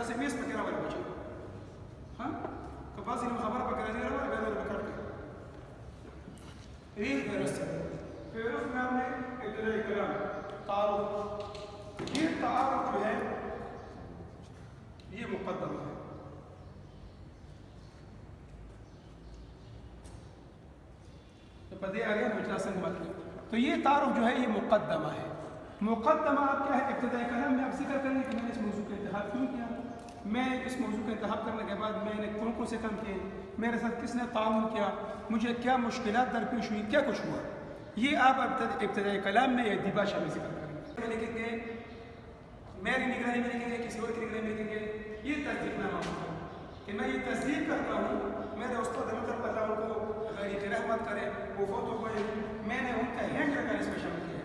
اس ام اس پکې راولې بچي ها که بعضې نو خبره پکې راځي راولې بیا نور بکړ ये फेरुस में हमने इब्तिदाई कलाम तारुफ ये तारुफ जो है ये मुक़द्दमा है तो पदे आ गया मुजलासन मतलब तो ये तारुफ जो है ये मुक़द्दमा है मुक़द्दमा क्या है इब्तिदाई कलाम में आप जिक्र करेंगे कि मैंने इस मौजू का इंतखाब क्यों किया मैं इस मौजू का इंतखाब करने के बाद मैंने कौन कौन से काम किए मेरे साथ किसने ताउन किया मुझे क्या मुश्किलात दरपेश हुई क्या कुछ हुआ ये आप इब्तिदाई कलाम में या दिबाशा में जिक्र करेंगे लिखेंगे मेरी निगरानी में लिखेंगे किसी और की निगरानी में लिखेंगे ये तस्दीकनामा होता है कि मैं ये तस्दीक करता हूँ मेरे उस्ताद अल्लाह को गैर गिरह मत करें वो फोटो को मैंने उनका हैंड रिटन इसमें शामिल किया